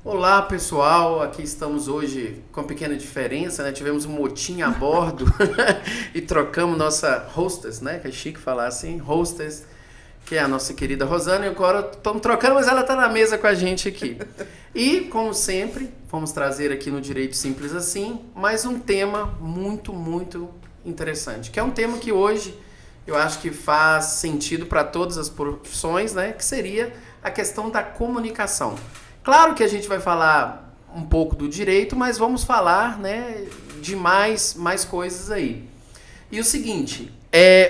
Olá pessoal, aqui estamos hoje com pequena diferença, né? Tivemos um motim a bordo e trocamos nossa hostess, né? Que é chique falar assim, hostess, que é a nossa querida Rosana, e agora estamos trocando, mas ela está na mesa com a gente aqui. E, como sempre, vamos trazer aqui no Direito Simples Assim, mais um tema muito interessante, que é um tema que hoje eu acho que faz sentido para todas as profissões, né? Que seria a questão da comunicação. Claro que a gente vai falar um pouco do direito, mas vamos falar, né, de mais coisas aí. E o seguinte,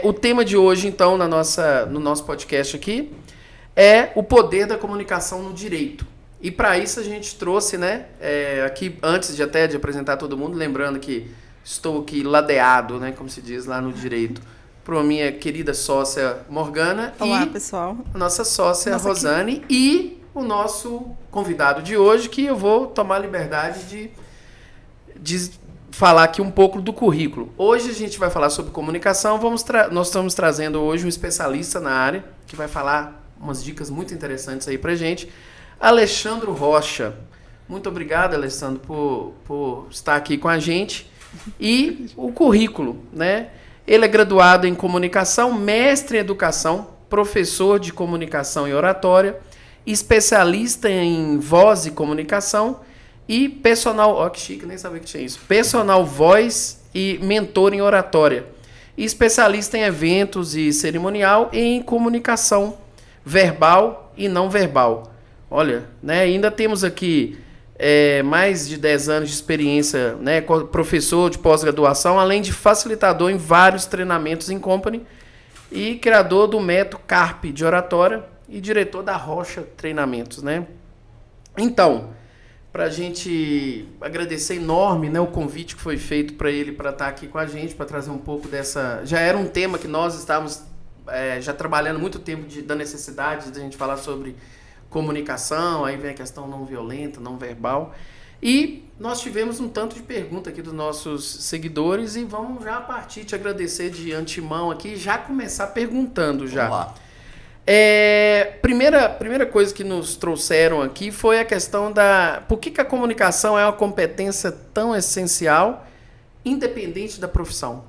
o tema de hoje, então, no nosso podcast aqui, é o poder da comunicação no direito. E para isso a gente trouxe, né, aqui, antes de apresentar todo mundo, lembrando que estou aqui ladeado, né, como se diz lá no direito, para a minha querida sócia Morgana. Olá, e pessoal. A nossa sócia Rosane e o nosso convidado de hoje, que eu vou tomar a liberdade de falar aqui um pouco do currículo. Hoje a gente vai falar sobre comunicação, nós estamos trazendo hoje um especialista na área, que vai falar umas dicas muito interessantes aí pra gente, Alexandro Rocha. Muito obrigado, Alessandro, por estar aqui com a gente. E o currículo, né? Ele é graduado em comunicação, mestre em educação, professor de comunicação e oratória, especialista em voz e comunicação e personal... Ó, que chique, nem sabia que tinha isso. Personal voice e mentor em oratória. E especialista em eventos e cerimonial e em comunicação verbal e não verbal. Olha, né, ainda temos aqui mais de 10 anos de experiência, né, professor de pós-graduação, além de facilitador em vários treinamentos em company e criador do método CARP de oratória e diretor da Rocha Treinamentos, né? Então, para a gente agradecer enorme, né, o convite que foi feito para ele para estar aqui com a gente, para trazer um pouco dessa... Já era um tema que nós estávamos já trabalhando muito tempo da necessidade de a gente falar sobre comunicação, aí vem a questão não violenta, não verbal. E nós tivemos um tanto de pergunta aqui dos nossos seguidores e vamos já partir te agradecer de antemão aqui e já começar perguntando já. Vamos lá. Primeira coisa que nos trouxeram aqui foi a questão da... Por que a comunicação é uma competência tão essencial, independente da profissão?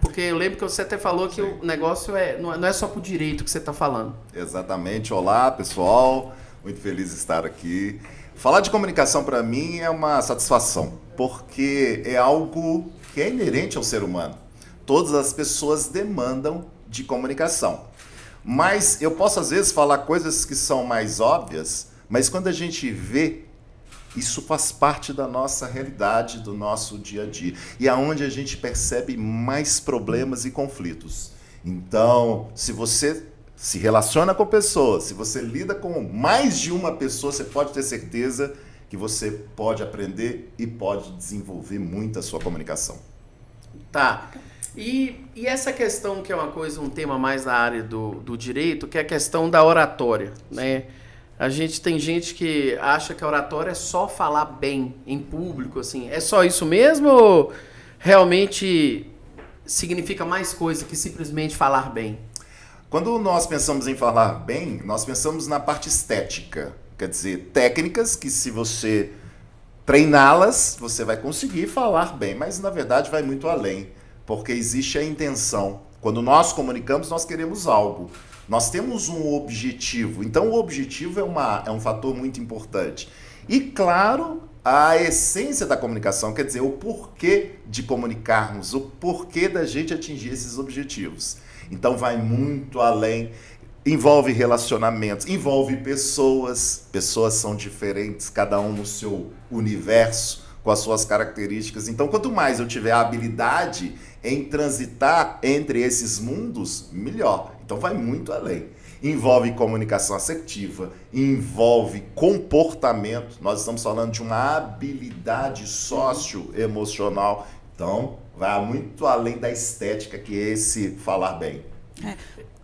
Porque eu lembro que você até falou que o negócio não é só pro direito que você está falando. Exatamente. Olá, pessoal. Muito feliz de estar aqui. Falar de comunicação para mim é uma satisfação, porque é algo que é inerente ao ser humano. Todas as pessoas demandam de comunicação. Mas eu posso, às vezes, falar coisas que são mais óbvias, mas quando a gente vê, isso faz parte da nossa realidade, do nosso dia a dia. E é onde a gente percebe mais problemas e conflitos. Então, se você se relaciona com pessoas, se você lida com mais de uma pessoa, você pode ter certeza que você pode aprender e pode desenvolver muito a sua comunicação. Tá. E essa questão que é um tema mais da área do direito, que é a questão da oratória, né? Tem gente que acha que a oratória é só falar bem em público, assim. É só isso mesmo ou realmente significa mais coisa que simplesmente falar bem? Quando nós pensamos em falar bem, nós pensamos na parte estética. Quer dizer, técnicas que se você treiná-las, você vai conseguir falar bem. Mas, na verdade, vai muito além. Porque existe a intenção. Quando nós comunicamos, nós queremos algo. Nós temos um objetivo. Então, o objetivo é um fator muito importante. E, claro, a essência da comunicação, quer dizer, o porquê de comunicarmos, o porquê da gente atingir esses objetivos. Então, vai muito além. Envolve relacionamentos, envolve pessoas. Pessoas são diferentes, cada um no seu universo, com as suas características. Então, quanto mais eu tiver a habilidade em transitar entre esses mundos, melhor. Então, vai muito além. Envolve comunicação assertiva, envolve comportamento. Nós estamos falando de uma habilidade socioemocional. Então, vai muito além da estética, que é esse falar bem.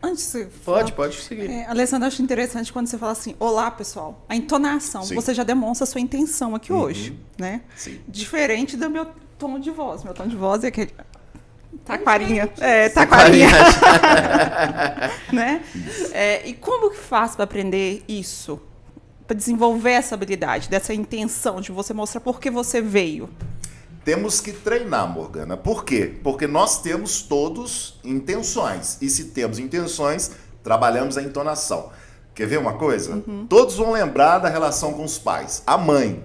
Antes de Pode seguir. Alessandra, acho interessante quando você fala assim, olá, pessoal. A entonação, Sim. Você já demonstra a sua intenção aqui hoje, né? Sim. Diferente do meu tom de voz. Meu tom de voz é aquele... Taquarinha. né? E como que faz para aprender isso? desenvolver essa habilidade, dessa intenção de você mostrar por que você veio? Temos que treinar, Morgana. Por quê? Porque nós temos todos intenções. E se temos intenções, trabalhamos a entonação. Quer ver uma coisa? Todos vão lembrar da relação com os pais. A mãe,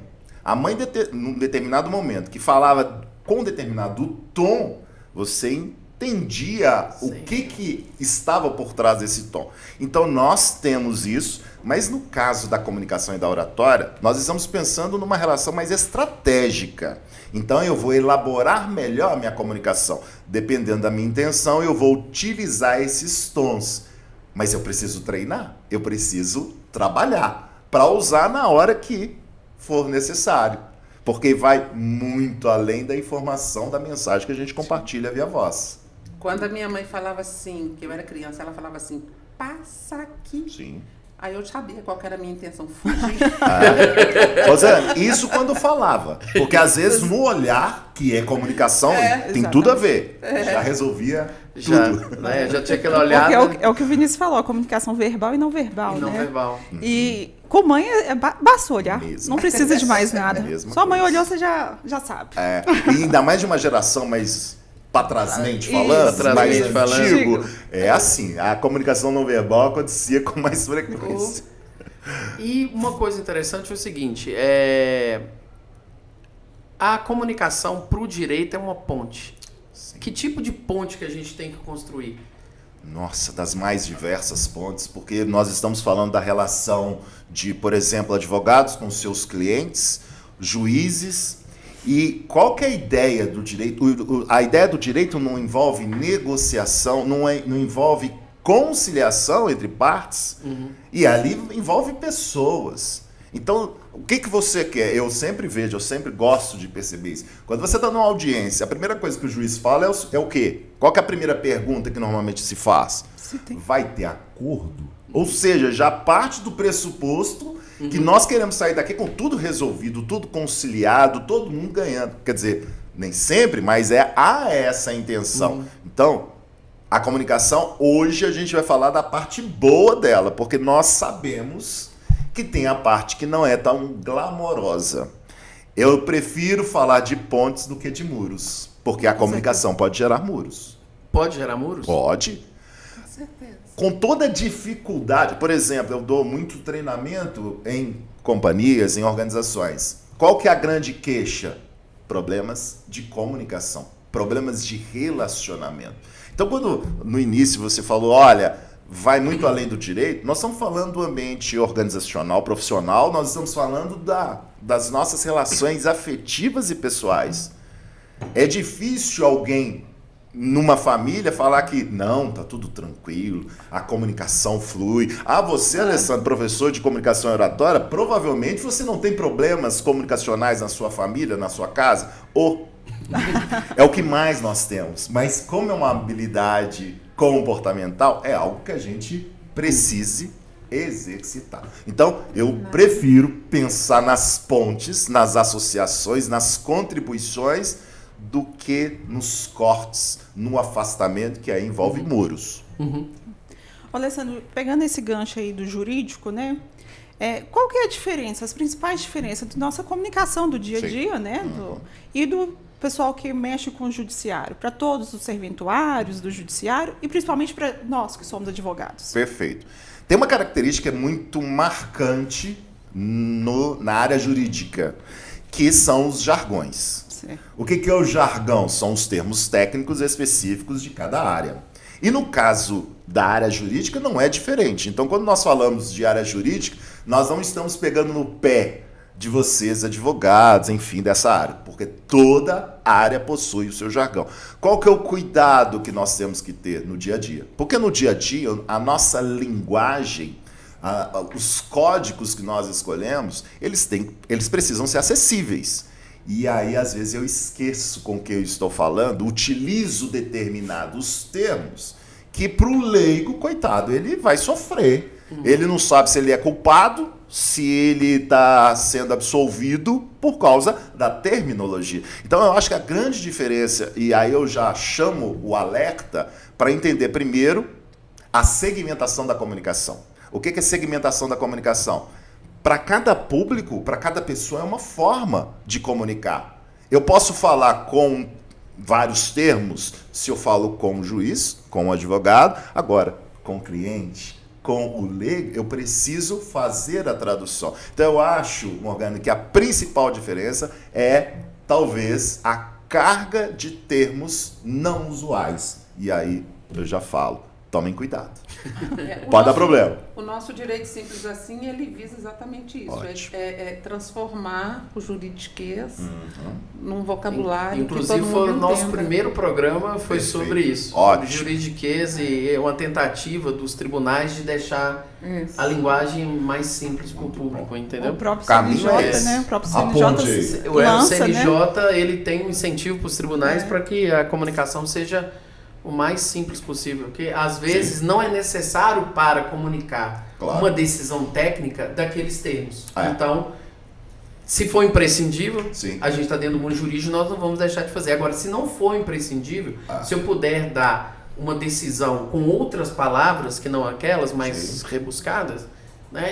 num determinado momento, que falava com determinado tom, você entendia o que estava por trás desse tom. Então, nós temos isso, mas no caso da comunicação e da oratória, nós estamos pensando numa relação mais estratégica. Então, eu vou elaborar melhor a minha comunicação. Dependendo da minha intenção, eu vou utilizar esses tons. Mas eu preciso treinar, eu preciso trabalhar para usar na hora que for necessário. Porque vai muito além da informação da mensagem que a gente compartilha via voz. Quando a minha mãe falava assim, que eu era criança, ela falava assim, passa aqui. Sim. Aí eu sabia qual que era a minha intenção, fugir. Rosana, isso quando falava. Porque às vezes no olhar, que é comunicação, tem tudo a ver. Já resolvia tudo. Né? Já tinha aquela olhada. Porque é o que o Vinícius falou, a comunicação verbal e não verbal, E não né? verbal. E com mãe, basta olhar. Mesmo. Não precisa de mais nada. Mesma Sua mãe coisa. olhou, você já sabe. E ainda mais de uma geração mais patrasmente Isso. falando, mais Patrasmente falando. antigo. É assim, a comunicação não verbal acontecia com mais frequência. E uma coisa interessante é o seguinte, a comunicação para o direito é uma ponte. Sim. Que tipo de ponte que a gente tem que construir? Nossa, das mais diversas pontes, porque nós estamos falando da relação de, por exemplo, advogados com seus clientes, juízes. E qual que é a ideia do direito? A ideia do direito não envolve negociação, não envolve conciliação entre partes, e ali envolve pessoas. Então, o que você quer? Eu sempre vejo, eu sempre gosto de perceber isso. Quando você está numa audiência, a primeira coisa que o juiz fala é o quê? Qual que é a primeira pergunta que normalmente se faz? Vai ter acordo? Ou seja, já parte do pressuposto que nós queremos sair daqui com tudo resolvido, tudo conciliado, todo mundo ganhando. Quer dizer, nem sempre, mas há essa intenção. Então, a comunicação, hoje a gente vai falar da parte boa dela, porque nós sabemos que tem a parte que não é tão glamourosa. Eu prefiro falar de pontes do que de muros, porque a comunicação pode gerar muros. Pode gerar muros? Pode. Com certeza. Com toda dificuldade, por exemplo, eu dou muito treinamento em companhias, em organizações. Qual que é a grande queixa? Problemas de comunicação, problemas de relacionamento. Então, quando no início você falou, olha, vai muito além do direito, nós estamos falando do ambiente organizacional, profissional, nós estamos falando das nossas relações afetivas e pessoais. É difícil alguém numa família falar que não, tá tudo tranquilo, a comunicação flui. Você, Alessandro, professor de comunicação e oratória, provavelmente você não tem problemas comunicacionais na sua família, na sua casa, é o que mais nós temos. Mas como é uma habilidade comportamental, é algo que a gente precise exercitar. Então, eu prefiro pensar nas pontes, nas associações, nas contribuições, do que nos cortes, no afastamento, que aí envolve muros. Alessandro, pegando esse gancho aí do jurídico, né? Qual que é a diferença, as principais diferenças da nossa comunicação do dia a dia, né? E do pessoal que mexe com o judiciário, para todos os serventuários do judiciário e principalmente para nós que somos advogados? Perfeito. Tem uma característica muito marcante na área jurídica, que são os jargões. O que é o jargão? São os termos técnicos específicos de cada área. E no caso da área jurídica não é diferente. Então, quando nós falamos de área jurídica, nós não estamos pegando no pé de vocês, advogados, enfim, dessa área, porque toda área possui o seu jargão. Qual que é o cuidado que nós temos que ter no dia a dia? Porque no dia a dia, a nossa linguagem, os códigos que nós escolhemos, eles precisam ser acessíveis. E aí, às vezes, eu esqueço com o que eu estou falando, utilizo determinados termos que, para o leigo, coitado, ele vai sofrer. Ele não sabe se ele é culpado, se ele está sendo absolvido por causa da terminologia. Então, eu acho que a grande diferença, e aí eu já chamo o alerta para entender, primeiro, a segmentação da comunicação. O que é segmentação da comunicação? para cada público, para cada pessoa, é uma forma de comunicar. Eu posso falar com vários termos se eu falo com o juiz, com o advogado, agora com o cliente, com o leigo, eu preciso fazer a tradução. Então eu acho, Morgana, que a principal diferença é talvez a carga de termos não usuais. E aí eu já falo, tomem cuidado. Pode dar problema. O nosso direito simples assim, ele visa exatamente isso. Ótimo. É transformar o juridiquês num vocabulário Inclusive, que todo foi o mundo nosso entenda. primeiro programa foi Perfeito. sobre isso. Ótimo. Sobre juridiquês e uma tentativa dos tribunais de deixar Isso. a linguagem mais simples para o público, O entendeu? próprio Caminho CNJ, é esse. né? O próprio Aponte CNJ aí. O lança, CNJ, né? ele tem um incentivo para os tribunais para que a comunicação seja o mais simples possível, porque às vezes não é necessário para comunicar Claro. uma decisão técnica daqueles termos. É. Então, se for imprescindível, Sim. a gente está dentro do mundo jurídico, nós não vamos deixar de fazer. Agora, se não for imprescindível, se eu puder dar uma decisão com outras palavras que não aquelas, mais rebuscadas, né?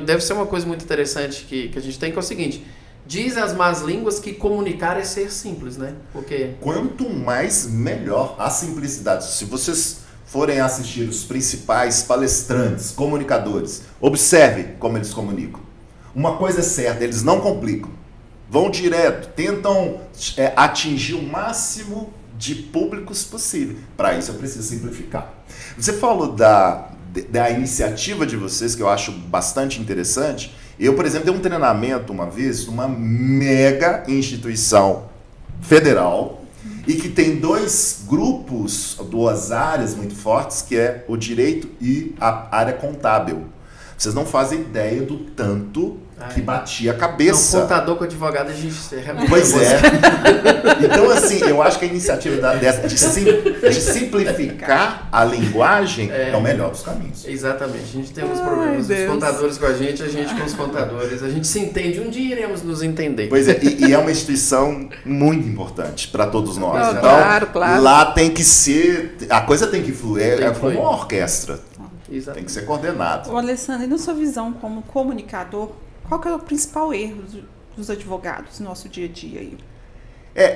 Deve ser uma coisa muito interessante que a gente tem, que é o seguinte: diz as más línguas que comunicar é ser simples, né? Porque Quanto mais, melhor a simplicidade. Se vocês forem assistir os principais palestrantes, comunicadores, observe como eles comunicam. Uma coisa é certa, eles não complicam. Vão direto, tentam atingir o máximo de públicos possível. Para isso eu preciso simplificar. Você falou da iniciativa de vocês, que eu acho bastante interessante. Eu, por exemplo, dei um treinamento uma vez numa mega instituição federal e que tem dois grupos, duas áreas muito fortes, que é o direito e a área contábil. Vocês não fazem ideia do tanto que batia a cabeça. Não, contador com advogado a gente Pois é. Então, assim, eu acho que a iniciativa de simplificar a linguagem é o melhor dos caminhos. Exatamente, a gente tem uns problemas, os Deus. contadores com a gente com os contadores, a gente se entende, um dia iremos nos entender. Pois é, e é uma instituição muito importante para todos nós. Oh, Então, claro, claro. lá tem que ser, a coisa tem que fluir, Tem é que como fluir. uma orquestra, tem Exatamente. que ser coordenado. O Alessandro, e na sua visão como comunicador, qual que é o principal erro dos advogados no nosso dia a dia aí?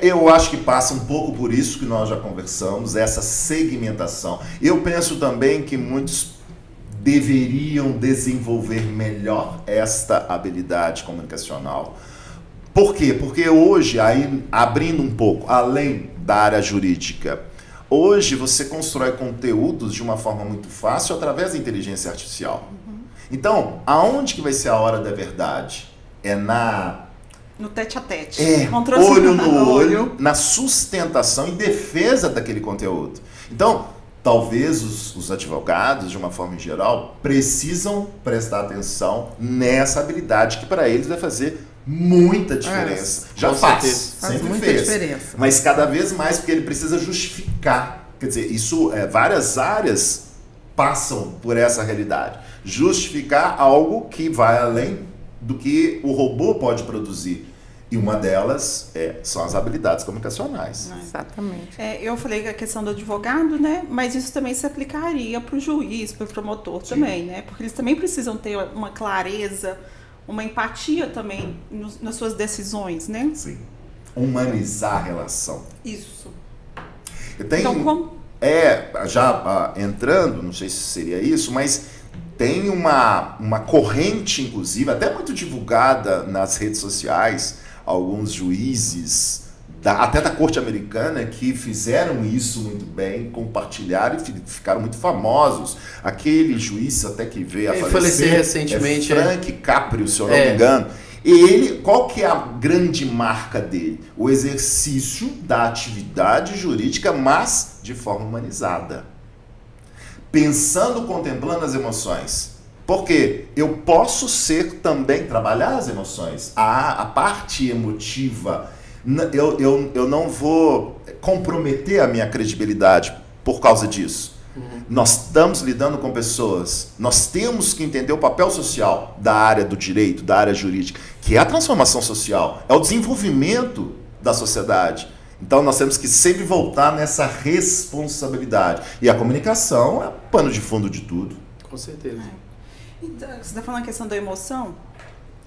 Eu acho que passa um pouco por isso que nós já conversamos, essa segmentação. Eu penso também que muitos deveriam desenvolver melhor esta habilidade comunicacional. Por quê? Porque hoje, aí abrindo um pouco, além da área jurídica, hoje você constrói conteúdos de uma forma muito fácil através da inteligência artificial. Então, aonde que vai ser a hora da verdade? É No tete-a-tete. olho no olho, na sustentação e defesa daquele conteúdo. Então, talvez os advogados, de uma forma em geral, precisam prestar atenção nessa habilidade que para eles vai fazer muita diferença. Já com faz, certeza. Faz sempre muita fez. diferença. Mas cada vez mais porque ele precisa justificar. Quer dizer, isso várias áreas passam por essa realidade. Justificar algo que vai além do que o robô pode produzir. E uma delas são as habilidades comunicacionais. Exatamente. Eu falei que a questão do advogado, né? Mas isso também se aplicaria para o juiz, para o promotor também, né? Porque eles também precisam ter uma clareza, uma empatia também nas suas decisões, né? Sim. Humanizar a relação. Isso. Eu tenho, Então, como... já entrando, não sei se seria isso, mas tem uma corrente, inclusive, até muito divulgada nas redes sociais, alguns juízes, até da corte americana, que fizeram isso muito bem, compartilharam e ficaram muito famosos. Aquele juiz até que veio a Ele falecer faleceu recentemente, Frank Caprio, se eu não me engano. Ele, qual que é a grande marca dele? O exercício da atividade jurídica, mas de forma humanizada. Pensando, contemplando as emoções. Porque eu posso ser também, trabalhar as emoções. A parte emotiva, eu não vou comprometer a minha credibilidade por causa disso. Nós estamos lidando com pessoas, nós temos que entender o papel social da área do direito, da área jurídica, que é a transformação social, é o desenvolvimento da sociedade. Então nós temos que sempre voltar nessa responsabilidade. E a comunicação é o pano de fundo de tudo. Com certeza. Então, você está falando a questão da emoção?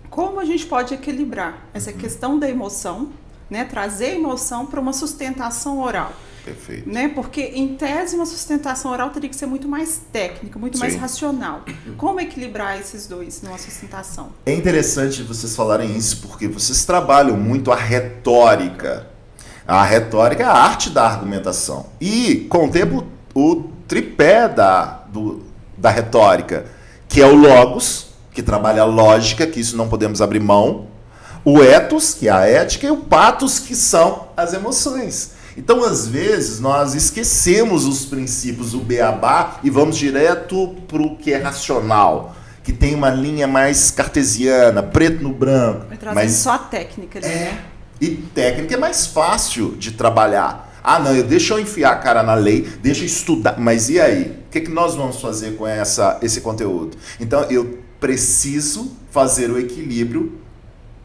Como a gente pode equilibrar essa questão da emoção, né? Trazer a emoção para uma sustentação oral? Perfeito. Né? Porque, em tese, uma sustentação oral teria que ser muito mais técnica, muito mais Sim. racional. Como equilibrar esses dois numa sustentação? É interessante vocês falarem isso, porque vocês trabalham muito a retórica. A retórica é a arte da argumentação. E contempla o tripé da retórica, que é o logos, que trabalha a lógica, que isso não podemos abrir mão, o ethos, que é a ética, e o pathos, que são as emoções. Então, às vezes, nós esquecemos os princípios do beabá e vamos direto para o que é racional, que tem uma linha mais cartesiana, preto no branco. Vai trazer só a técnica ali, né? E técnica é mais fácil de trabalhar. Ah, não, deixa eu enfiar a cara na lei, deixa eu estudar. Mas e aí? O que nós vamos fazer com esse conteúdo? Então, eu preciso fazer o equilíbrio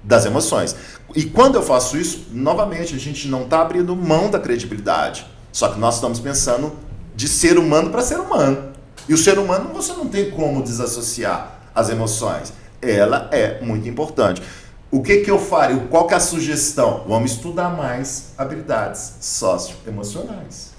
das emoções. E quando eu faço isso, novamente, a gente não está abrindo mão da credibilidade. Só que nós estamos pensando de ser humano para ser humano. E o ser humano, você não tem como desassociar as emoções. Ela é muito importante. O que eu faria? Qual que é a sugestão? Vamos estudar mais habilidades socioemocionais.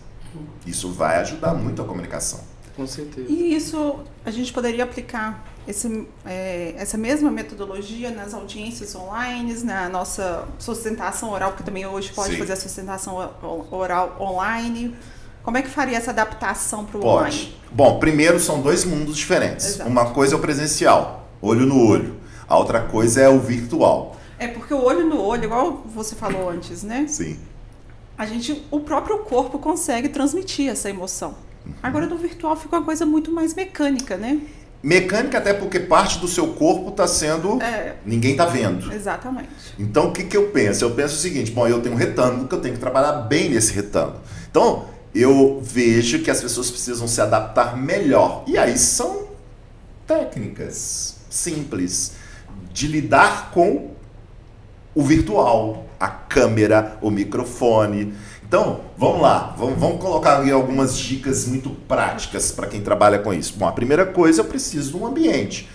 Isso vai ajudar muito a comunicação. Com certeza. E isso a gente poderia aplicar essa mesma metodologia nas audiências online, na nossa sustentação oral, porque também hoje pode Sim. fazer a sustentação oral online. Como é que faria essa adaptação para o Pode. online? Bom, primeiro são dois mundos diferentes. Exato. Uma coisa é o presencial, olho no olho. A outra coisa é o virtual. É porque o olho no olho, igual você falou antes, né? Sim. O próprio corpo consegue transmitir essa emoção. Agora, no virtual fica uma coisa muito mais mecânica, né? Mecânica até porque parte do seu corpo está sendo... Ninguém está vendo. Exatamente. Então, o que eu penso? Eu penso o seguinte, bom, eu tenho um retângulo que eu tenho que trabalhar bem nesse retângulo. Então, eu vejo que as pessoas precisam se adaptar melhor. E aí são técnicas simples de lidar com o virtual, a câmera, o microfone. Então, vamos lá, vamos colocar aí algumas dicas muito práticas para quem trabalha com isso. Bom, a primeira coisa, eu preciso de um ambiente.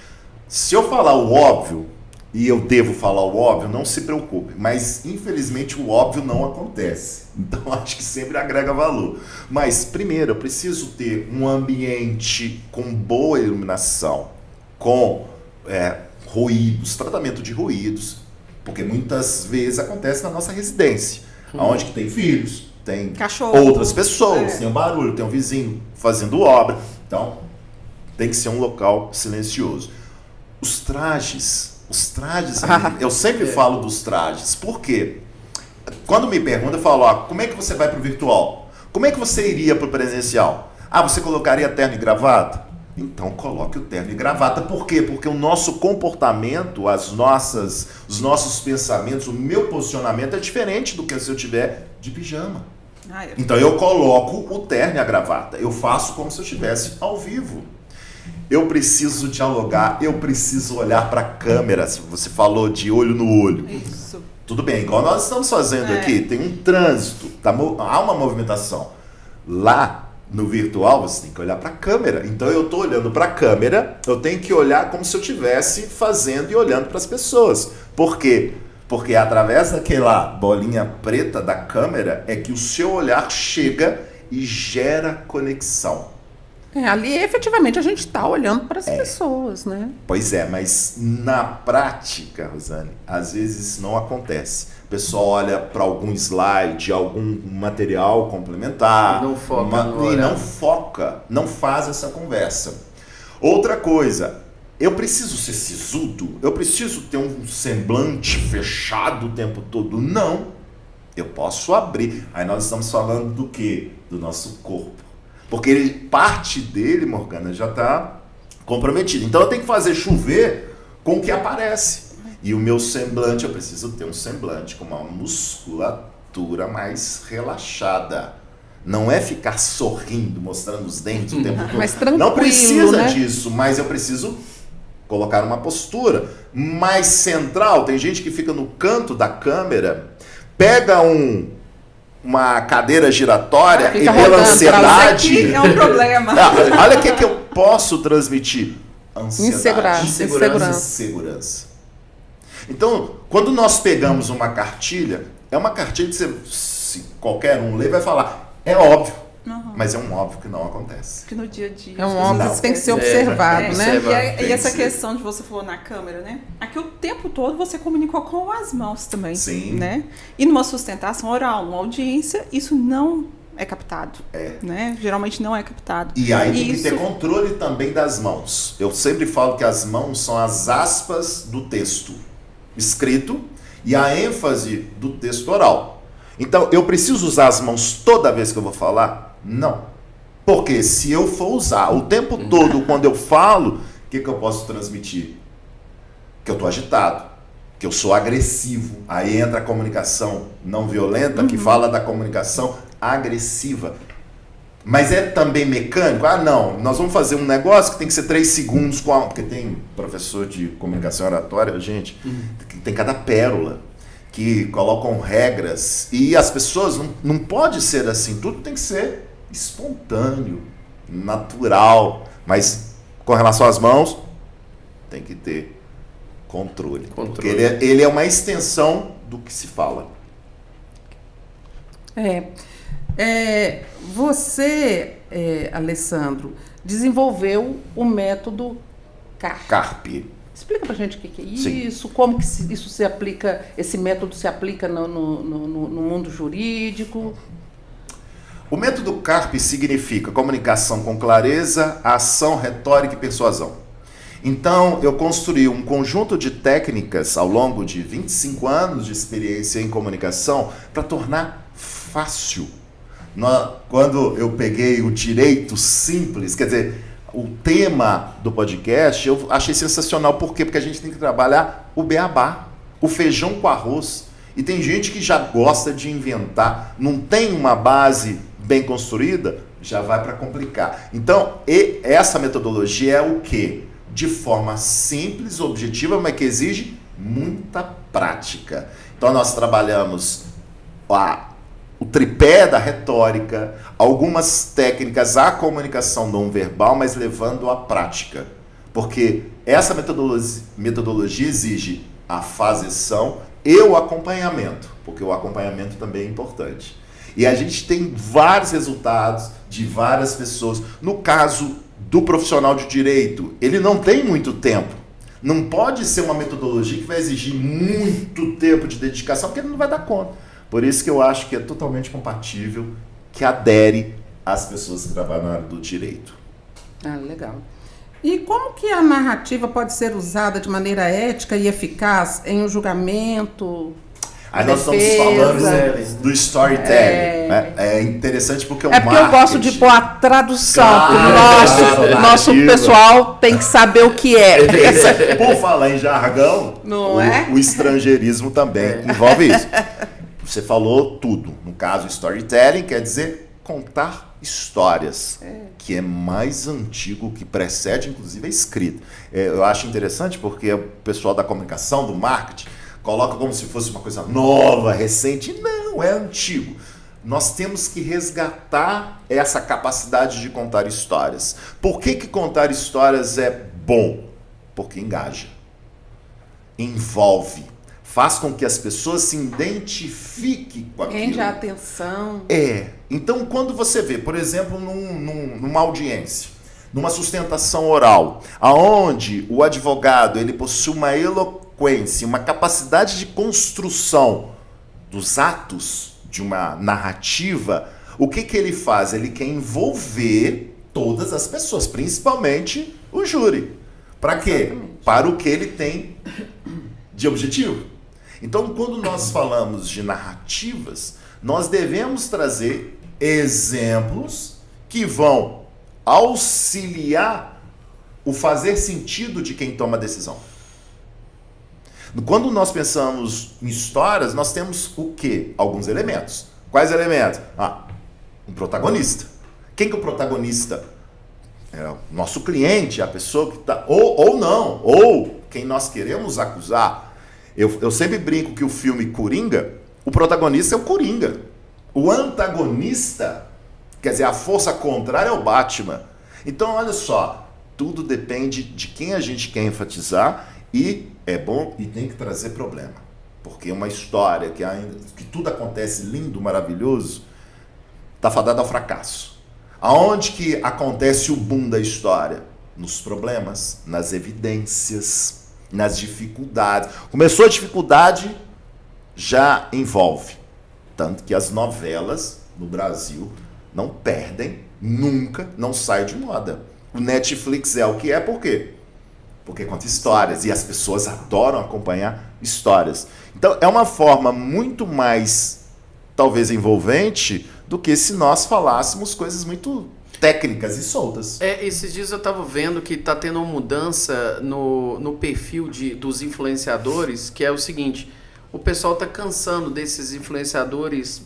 Se eu falar o óbvio, e eu devo falar o óbvio, não se preocupe, mas infelizmente o óbvio não acontece. Então, acho que sempre agrega valor. Mas, primeiro, eu preciso ter um ambiente com boa iluminação, com ruídos, tratamento de ruídos, porque muitas vezes acontece na nossa residência, onde que tem filhos, tem cachorro, outras pessoas, tem um barulho, tem um vizinho fazendo obra. Então, tem que ser um local silencioso. Os trajes, eu sempre falo dos trajes. Por quê? Quando me perguntam, eu falo, como é que você vai para o virtual? Como é que você iria para o presencial? Você colocaria terno e gravata? Então coloque o terno e gravata. Por quê? Porque o nosso comportamento, os nossos pensamentos, o meu posicionamento é diferente do que se eu tiver de pijama. Então eu coloco o terno e a gravata. Eu faço como se eu estivesse ao vivo. Eu preciso dialogar, eu preciso olhar para a câmera. Você falou de olho no olho. Isso. Tudo bem, igual nós estamos fazendo aqui, tem um trânsito, há uma movimentação. Lá no virtual, você tem que olhar para a câmera. Então eu estou olhando para a câmera, eu tenho que olhar como se eu estivesse fazendo e olhando para as pessoas. Por quê? Porque através daquela bolinha preta da câmera é que o seu olhar chega e gera conexão. Ali efetivamente a gente está olhando para as pessoas, né? Pois é, mas na prática, Rosane, às vezes isso não acontece. O pessoal olha para algum slide, algum material complementar Não foca e não foca, não faz essa conversa. Outra coisa, eu preciso ser sisudo? Eu preciso ter um semblante fechado o tempo todo? Não, eu posso abrir. Aí nós estamos falando do quê? Do nosso corpo. Porque parte dele, Morgana, já está comprometido. Então eu tenho que fazer chover com o que aparece. E o meu semblante, eu preciso ter um semblante com uma musculatura mais relaxada. Não é ficar sorrindo, mostrando os dentes o tempo todo. Mas tranquilo, não precisa né? disso, mas eu preciso colocar uma postura mais central. Tem gente que fica no canto da câmera, pega uma cadeira giratória e pela ansiedade... Isso aqui é um problema. Olha o que eu posso transmitir. ansiedade, insegurança. Então, quando nós pegamos uma cartilha, é uma cartilha que se qualquer um ler vai falar, é óbvio, mas é um óbvio que não acontece. Que no dia a dia. É um óbvio que tem que ser observado, né? E essa questão de você falou na câmera, né? Aqui o tempo todo você comunicou com as mãos também. Sim. Né? E numa sustentação oral, numa audiência, isso não é captado. Né? Geralmente não é captado. E aí tem que ter controle também das mãos. Eu sempre falo que as mãos são as aspas do texto escrito e a ênfase do texto oral. Então, eu preciso usar as mãos toda vez que eu vou falar? Não. Porque se eu for usar o tempo todo quando eu falo, o que eu posso transmitir? Que eu estou agitado, que eu sou agressivo. Aí entra a comunicação não violenta, que fala da comunicação agressiva. Mas é também mecânico? Ah, não, nós vamos fazer um negócio que tem que ser 3 segundos, porque tem professor de comunicação oratória, gente, que tem cada pérola, que colocam regras, e as pessoas, não pode ser assim, tudo tem que ser espontâneo, natural, mas com relação às mãos, tem que ter controle. Porque ele é uma extensão do que se fala. Você, Alessandro, desenvolveu o método CARP. Explica pra gente o que é isso, Sim. Como que isso se aplica, esse método se aplica no mundo jurídico. O método CARP significa comunicação com clareza, ação, retórica e persuasão. Então, eu construí um conjunto de técnicas ao longo de 25 anos de experiência em comunicação para tornar fácil. Quando eu peguei o direito simples, quer dizer, o tema do podcast, eu achei sensacional. Por quê? Porque a gente tem que trabalhar o beabá, o feijão com arroz. E tem gente que já gosta de inventar, não tem uma base bem construída, já vai para complicar. Então, essa metodologia é o quê? De forma simples, objetiva, mas que exige muita prática. Então, nós trabalhamos o tripé da retórica, algumas técnicas à comunicação não verbal, mas levando à prática. Porque essa metodologia exige a faseção e o acompanhamento, porque o acompanhamento também é importante. E a gente tem vários resultados de várias pessoas. No caso do profissional de direito, ele não tem muito tempo. Não pode ser uma metodologia que vai exigir muito tempo de dedicação, porque ele não vai dar conta. Por isso que eu acho que é totalmente compatível, que adere às pessoas que trabalham na área do direito. Ah, legal. E como que a narrativa pode ser usada de maneira ética e eficaz em um julgamento? Aí nós estamos falando do storytelling. Né? É interessante porque o marketing... eu gosto de pôr a tradução. Nosso pessoal tem que saber o que é. Por falar em jargão, o estrangeirismo também envolve isso. Você falou tudo. No caso, storytelling quer dizer contar histórias, que é mais antigo, que precede, inclusive, a escrita. Eu acho interessante porque o pessoal da comunicação, do marketing, coloca como se fosse uma coisa nova, recente. Não, é antigo. Nós temos que resgatar essa capacidade de contar histórias. Por que contar histórias é bom? Porque engaja, envolve, faz com que as pessoas se identifiquem com aquilo. Rende a atenção. Então, quando você vê, por exemplo, numa audiência, numa sustentação oral, aonde o advogado ele possui uma eloquência, uma capacidade de construção dos atos de uma narrativa, o que ele faz? Ele quer envolver todas as pessoas, principalmente o júri. Para quê? Exatamente. Para o que ele tem de objetivo. Então, quando nós falamos de narrativas, nós devemos trazer exemplos que vão auxiliar o fazer sentido de quem toma a decisão. Quando nós pensamos em histórias, nós temos o quê? Alguns elementos. Quais elementos? Um protagonista. Quem que é o protagonista? É o nosso cliente, a pessoa que está... Ou não, ou quem nós queremos acusar. Eu sempre brinco que o filme Coringa, o protagonista é o Coringa. O antagonista, quer dizer, a força contrária é o Batman. Então, olha só, Tudo depende de quem a gente quer enfatizar e é bom e tem que trazer problema. Porque uma história que tudo acontece lindo, maravilhoso, está fadada ao fracasso. Aonde que acontece o boom da história? Nos problemas, nas evidências, nas dificuldades. Começou a dificuldade, já envolve. Tanto que as novelas no Brasil não perdem, nunca, não saem de moda. O Netflix é o que é, por quê? Porque conta histórias e as pessoas adoram acompanhar histórias. Então é uma forma muito mais, talvez, envolvente do que se nós falássemos coisas muito técnicas e soltas. Esses dias eu estava vendo que está tendo uma mudança no perfil dos influenciadores, que é o seguinte: o pessoal está cansando desses influenciadores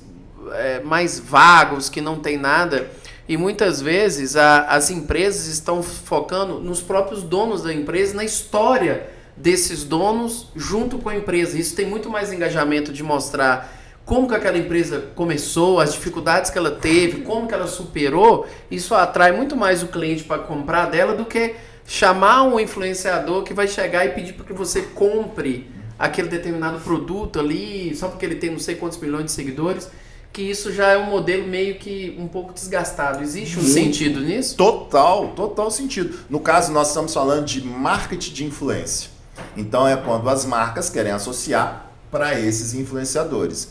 mais vagos, que não tem nada, e muitas vezes as empresas estão focando nos próprios donos da empresa, na história desses donos junto com a empresa. Isso tem muito mais engajamento de mostrar como que aquela empresa começou, as dificuldades que ela teve, como que ela superou. Isso atrai muito mais o cliente para comprar dela do que chamar um influenciador que vai chegar e pedir para que você compre aquele determinado produto ali, só porque ele tem não sei quantos milhões de seguidores, que isso já é um modelo meio que um pouco desgastado. Existe um sentido nisso? Total sentido. No caso, nós estamos falando de marketing de influência. Então é quando as marcas querem associar para esses influenciadores.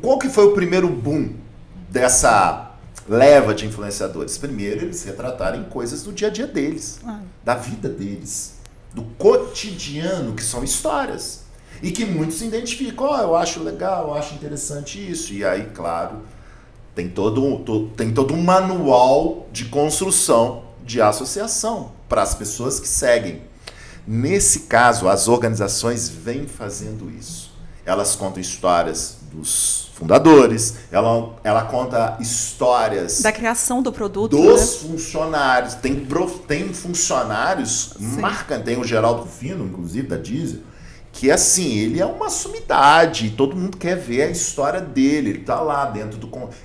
Qual que foi o primeiro boom dessa leva de influenciadores? Primeiro, eles retratarem coisas do dia a dia deles, da vida deles, do cotidiano, que são histórias. E que muitos se identificam, eu acho legal, eu acho interessante isso. E aí, claro, tem todo um manual de construção de associação para as pessoas que seguem. Nesse caso, as organizações vêm fazendo isso. Elas contam histórias dos fundadores, ela conta histórias da criação do produto, dos funcionários. Tem funcionários marcantes, tem o Geraldo Rufino, inclusive, da Diesel, que assim, ele é uma sumidade, todo mundo quer ver a história dele, ele está lá dentro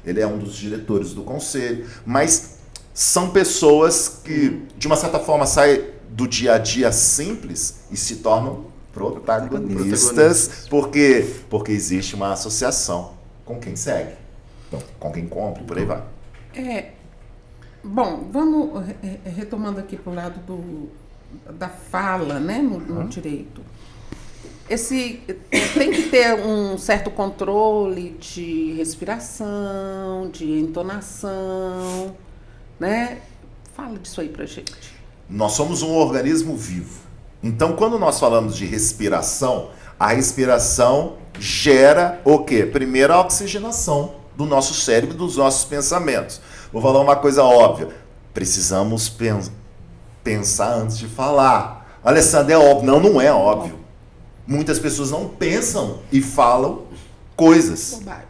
ele é um dos diretores do conselho, mas são pessoas que, de uma certa forma, saem do dia a dia simples e se tornam protagonistas, porque existe uma associação com quem segue, então, com quem compra, por aí vai. Bom, vamos retomando aqui para o lado da fala, né, no direito. Tem que ter um certo controle de respiração, de entonação, né? Fala disso aí pra gente. Nós somos um organismo vivo. Então, quando nós falamos de respiração, a respiração gera o quê? Primeiro, a oxigenação do nosso cérebro e dos nossos pensamentos. Vou falar uma coisa óbvia. Precisamos pensar antes de falar. Alessandra, é óbvio. Não é óbvio. Muitas pessoas não pensam e falam coisas. Bobagem.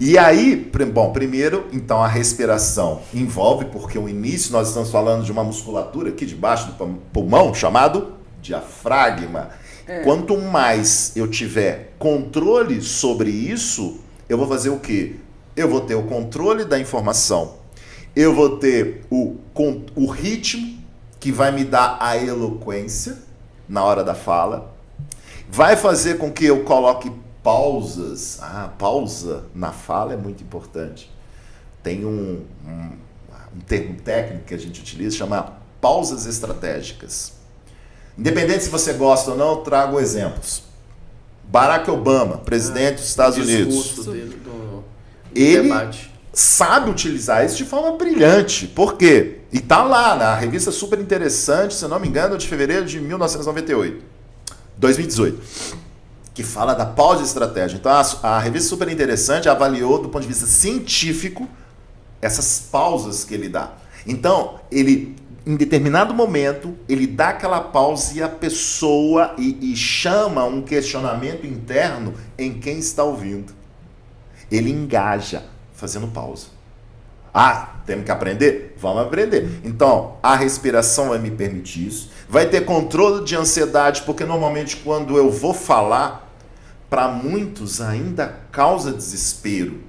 E aí, bom, primeiro, então a respiração envolve, porque o início nós estamos falando de uma musculatura aqui debaixo do pulmão, chamado diafragma. Quanto mais eu tiver controle sobre isso, eu vou fazer o quê? Eu vou ter o controle da informação, eu vou ter o ritmo que vai me dar a eloquência na hora da fala, vai fazer com que eu coloque pausas. Pausa na fala é muito importante. Tem um termo técnico que a gente utiliza, chama pausas estratégicas. Independente se você gosta ou não, eu trago exemplos. Barack Obama, presidente dos Estados Unidos. Ele debate. Sabe utilizar isso de forma brilhante. Por quê? E tá lá na revista super interessante, se eu não me engano, de fevereiro de 2018, que fala da pausa estratégica. Então, a revista super interessante avaliou do ponto de vista científico essas pausas que ele dá. Então, ele, em determinado momento, ele dá aquela pausa e a pessoa e chama um questionamento interno em quem está ouvindo. Ele engaja fazendo pausa. Temos que aprender? Vamos aprender. Então, a respiração vai me permitir isso. Vai ter controle de ansiedade, porque normalmente quando eu vou falar, para muitos ainda causa desespero.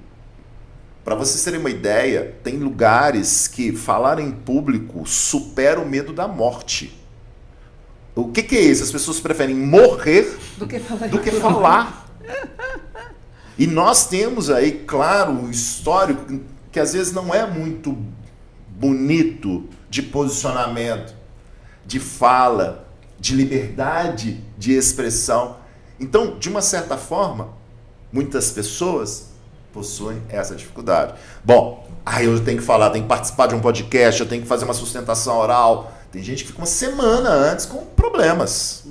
Para vocês terem uma ideia, tem lugares que falar em público supera o medo da morte. O que é isso? As pessoas preferem morrer do que falar. E nós temos aí, claro, um histórico que às vezes não é muito bonito de posicionamento, de fala, de liberdade de expressão. Então, de uma certa forma, muitas pessoas possuem essa dificuldade. Bom, eu tenho que falar, tenho que participar de um podcast, eu tenho que fazer uma sustentação oral. Tem gente que fica uma semana antes com problemas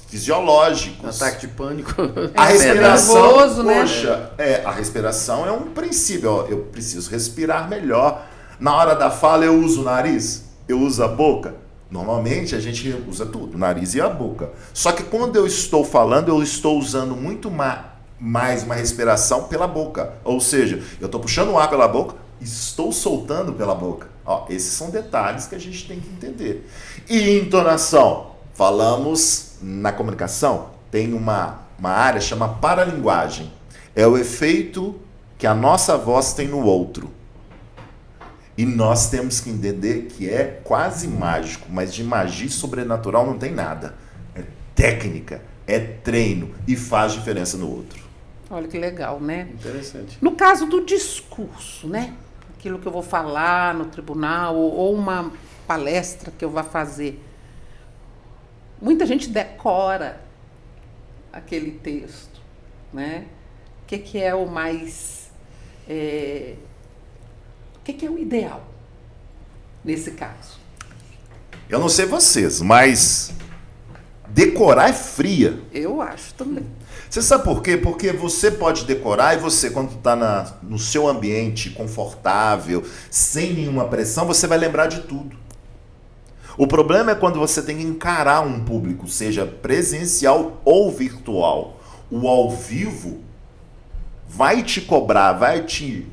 fisiológicos. Ataque de pânico. A respiração, nervoso, né? poxa, a respiração é um princípio. Eu preciso respirar melhor. Na hora da fala, eu uso o nariz, eu uso a boca. Normalmente, a gente usa tudo, o nariz e a boca. Só que quando eu estou falando, eu estou usando muito mais uma respiração pela boca. Ou seja, eu estou puxando o ar pela boca, estou soltando pela boca. Esses são detalhes que a gente tem que entender. E entonação. Falamos na comunicação, tem uma área chamada paralinguagem. É o efeito que a nossa voz tem no outro. E nós temos que entender que é quase mágico, mas de magia sobrenatural não tem nada. É técnica, é treino e faz diferença no outro. Olha que legal, né? Interessante. No caso do discurso, né? Aquilo que eu vou falar no tribunal ou uma palestra que eu vou fazer. Muita gente decora aquele texto, né? O que é o mais... o que é o ideal nesse caso? Eu não sei vocês, mas decorar é fria. Eu acho também. Você sabe por quê? Porque você pode decorar e você, quando está no seu ambiente confortável, sem nenhuma pressão, você vai lembrar de tudo. O problema é quando você tem que encarar um público, seja presencial ou virtual. O ao vivo vai te cobrar, vai te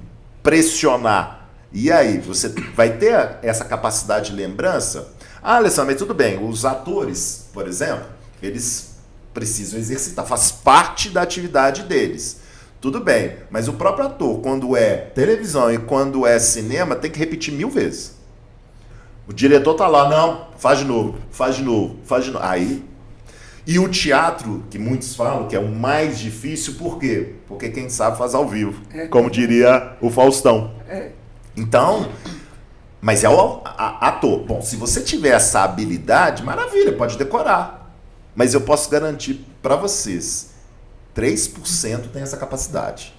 pressionar. E aí, você vai ter essa capacidade de lembrança? Alessandro, mas tudo bem, os atores, por exemplo, eles precisam exercitar, faz parte da atividade deles. Tudo bem, mas o próprio ator, quando é televisão e quando é cinema, tem que repetir 1000 vezes. O diretor tá lá, não, faz de novo. Aí, e o teatro, que muitos falam que é o mais difícil, por quê? Porque quem sabe faz ao vivo, como diria o Faustão. Então, mas é o ator. Bom, se você tiver essa habilidade, maravilha, pode decorar. Mas eu posso garantir para vocês, 3% tem essa capacidade.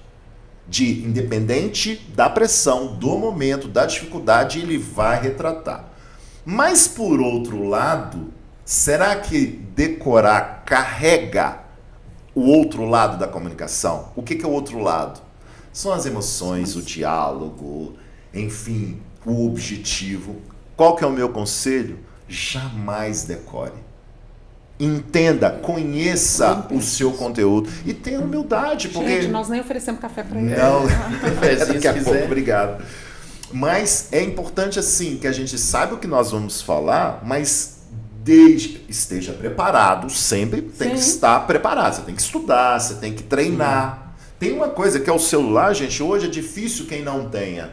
De, independente da pressão, do momento, da dificuldade, ele vai retratar. Mas, por outro lado, será que decorar carrega o outro lado da comunicação? O que é o outro lado? São as emoções, o diálogo, enfim, o objetivo. Qual que é o meu conselho? Jamais decore. Entenda, conheça o seu conteúdo e tenha humildade. Porque... Gente, nós nem oferecemos café para ele. Não, Cafezinho, daqui a se pouco, quiser. obrigado. Mas é importante, assim, que a gente saiba o que nós vamos falar, mas esteja preparado, sempre tem que estar preparado. Você tem que estudar, você tem que treinar. Tem uma coisa que é o celular, gente, hoje é difícil quem não tenha.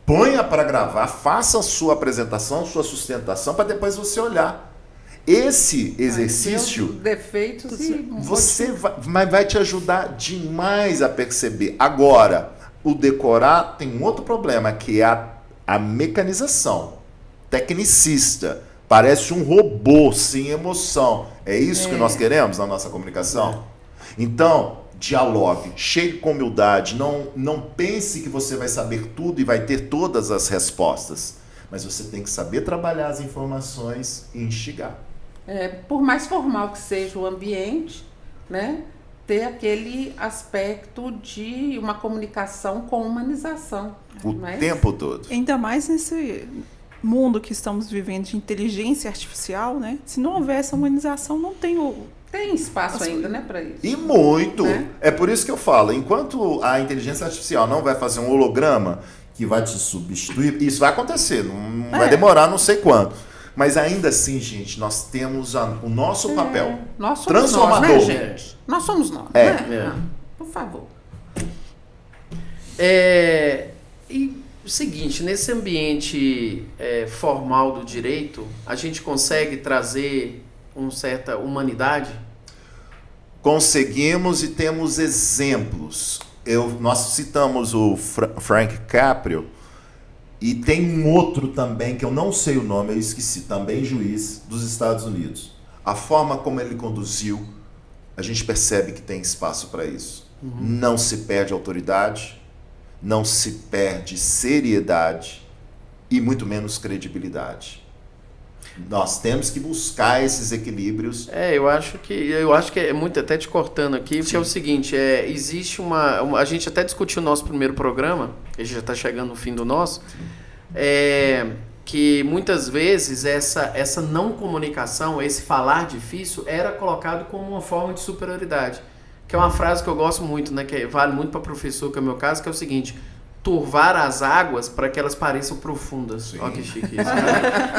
Ponha para gravar, faça a sua apresentação, sua sustentação, para depois você olhar. Esse exercício, Defeitos e você vai te ajudar demais a perceber. Agora, o decorar tem um outro problema, que é a mecanização. Tecnicista. Parece um robô, sem emoção. É isso que nós queremos na nossa comunicação? Então, dialogue, chegue com humildade. Não pense que você vai saber tudo e vai ter todas as respostas. Mas você tem que saber trabalhar as informações e instigar. Por mais formal que seja o ambiente, né, ter aquele aspecto de uma comunicação com humanização. O tempo todo. Ainda mais nesse mundo que estamos vivendo de inteligência artificial, né? Se não houver essa humanização, não tem o... Tem espaço ainda, né, para isso. E muito. Né? É por isso que eu falo, enquanto a inteligência artificial não vai fazer um holograma que vai te substituir, isso vai acontecer, não vai demorar não sei quanto. Mas ainda assim, gente, nós temos o nosso papel. Nós somos transformador. nós, né, gente? Nós somos nós, né? Por favor. E o seguinte, nesse ambiente formal do direito, a gente consegue trazer uma certa humanidade? Conseguimos e temos exemplos. Nós citamos o Frank Caprio e tem um outro também, que eu não sei o nome, eu esqueci, também juiz dos Estados Unidos. A forma como ele conduziu, a gente percebe que tem espaço para isso. Não se perde autoridade, não se perde seriedade e muito menos credibilidade. Nós temos que buscar esses equilíbrios. Eu acho que é muito, até te cortando aqui, porque é o seguinte, existe a gente até discutiu o nosso primeiro programa, a gente já está chegando no fim do nosso, que muitas vezes essa não comunicação, esse falar difícil, era colocado como uma forma de superioridade. Que é uma frase que eu gosto muito, né, que vale muito para professor, que é o meu caso, que é o seguinte: turvar as águas para que elas pareçam profundas. Olha que chique isso.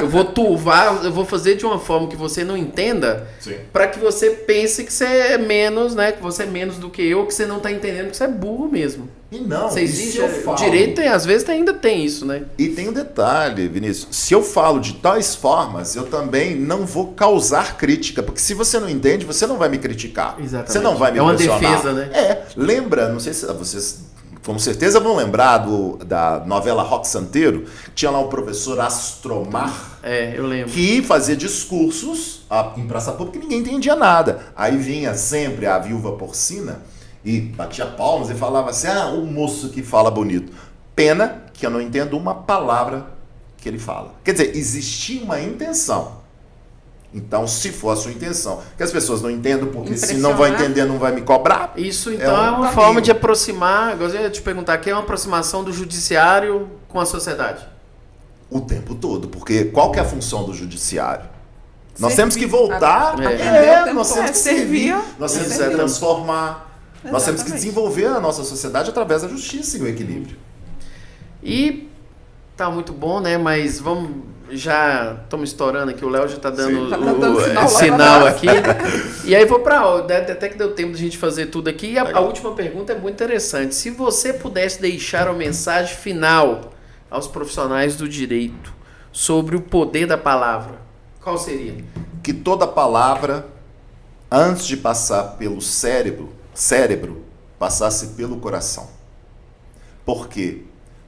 Eu vou turvar, eu vou fazer de uma forma que você não entenda, para que você pense que você é menos, né, que você é menos do que eu, que você não está entendendo, que você é burro mesmo. E não, você existe, o direito às vezes ainda tem isso, né? E tem um detalhe, Vinícius, se eu falo de tais formas, eu também não vou causar crítica, porque se você não entende, você não vai me criticar. Exatamente. Você não vai me pressionar. É uma defesa, né? Lembra, não sei se vocês com certeza vão lembrar da novela Roque Santeiro, tinha lá um professor Astromar, eu lembro, que fazia discursos em praça pública que ninguém entendia nada. Aí vinha sempre a viúva porcina e batia palmas e falava assim: o moço que fala bonito. Pena que eu não entendo uma palavra que ele fala. Quer dizer, existia uma intenção. Então, se for a sua intenção, que as pessoas não entendam, porque se não vai entender, não vai me cobrar. Isso, então, é uma forma de aproximar. Eu ia te perguntar, que é uma aproximação do judiciário com a sociedade? O tempo todo, porque qual que é a função do judiciário? Nós temos que voltar, nós temos que servir, nós temos que transformar, nós temos que desenvolver a nossa sociedade através da justiça e o equilíbrio. E tá muito bom, né? Mas já estamos estourando aqui, o Léo já está dando o sinal aqui. E aí vou para até que deu tempo de a gente fazer tudo aqui. E a última pergunta é muito interessante. Se você pudesse deixar uma mensagem final aos profissionais do direito sobre o poder da palavra, qual seria? Que toda palavra, antes de passar pelo cérebro, passasse pelo coração. Por quê?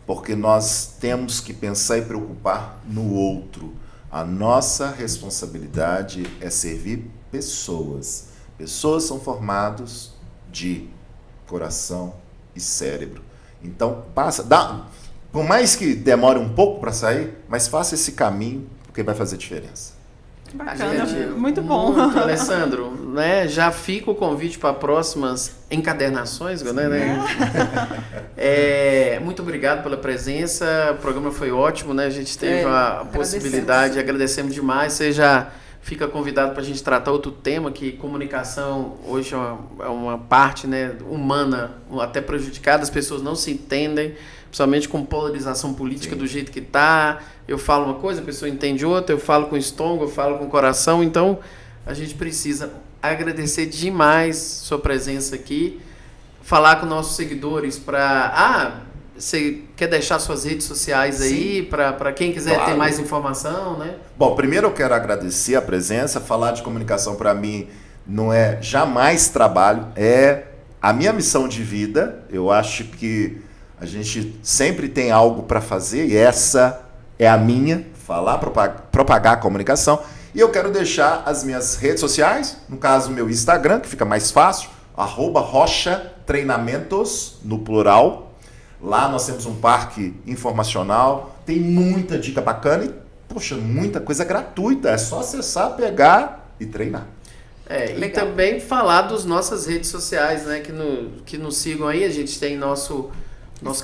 Porque nós temos que pensar e preocupar no outro. A nossa responsabilidade é servir pessoas. Pessoas são formadas de coração e cérebro. Então, por mais que demore um pouco para sair, mas faça esse caminho, porque vai fazer diferença. Bacana, muito bom. Muito, Alessandro, né? Já fica o convite para próximas encadernações, né? Muito obrigado pela presença, o programa foi ótimo, né? A gente teve a possibilidade, agradecemos demais. Você já fica convidado para a gente tratar outro tema, que comunicação hoje é uma parte, né, humana, até prejudicada, as pessoas não se entendem, principalmente com polarização política do jeito que está. Eu falo uma coisa, a pessoa entende outra, eu falo com o estômago, eu falo com o coração, então a gente precisa agradecer demais sua presença aqui, falar com nossos seguidores para... você quer deixar suas redes sociais aí para quem quiser ter mais informação, né? Bom, primeiro eu quero agradecer a presença. Falar de comunicação para mim não é jamais trabalho, é a minha missão de vida. Eu acho que a gente sempre tem algo para fazer e essa é a minha, falar, propagar a comunicação. E eu quero deixar as minhas redes sociais, no caso meu Instagram, que fica mais fácil, @Rocha Treinamentos, no plural. Lá nós temos um parque informacional, tem muita dica bacana e, poxa, muita coisa gratuita. É só acessar, pegar e treinar. E também falar das nossas redes sociais, né? Que nos sigam aí. A gente tem nosso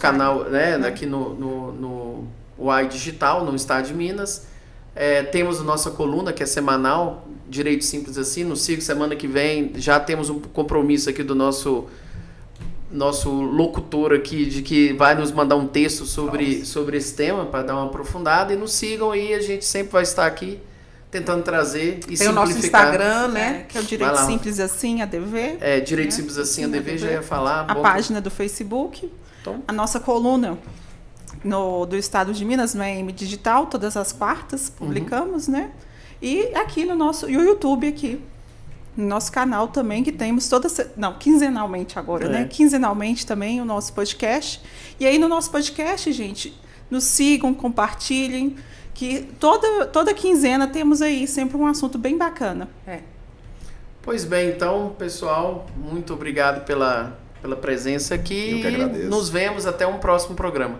canal, né? Aqui no UAI Digital, no Estado de Minas. Temos a nossa coluna, que é semanal, Direito Simples Assim. Nos siga, semana que vem já temos um compromisso aqui do nosso locutor aqui, de que vai nos mandar um texto sobre esse tema, para dar uma aprofundada. E nos sigam aí, a gente sempre vai estar aqui tentando trazer e Tem o nosso simplificar. Instagram, né? Que é o Vai Direito lá. Simples Assim, ADV. Direito Simples Assim, a DV já ia falar. A bom. página do Facebook. Então. A nossa coluna do Estado de Minas, no EM Digital, todas as quartas publicamos, né? E aqui no nosso YouTube aqui. No nosso canal também, que temos quinzenalmente agora, né? Quinzenalmente também o nosso podcast. E aí no nosso podcast, gente, nos sigam, compartilhem, que toda quinzena temos aí sempre um assunto bem bacana. Pois bem, então, pessoal, muito obrigado pela presença aqui. Eu que agradeço. Nos vemos até um próximo programa.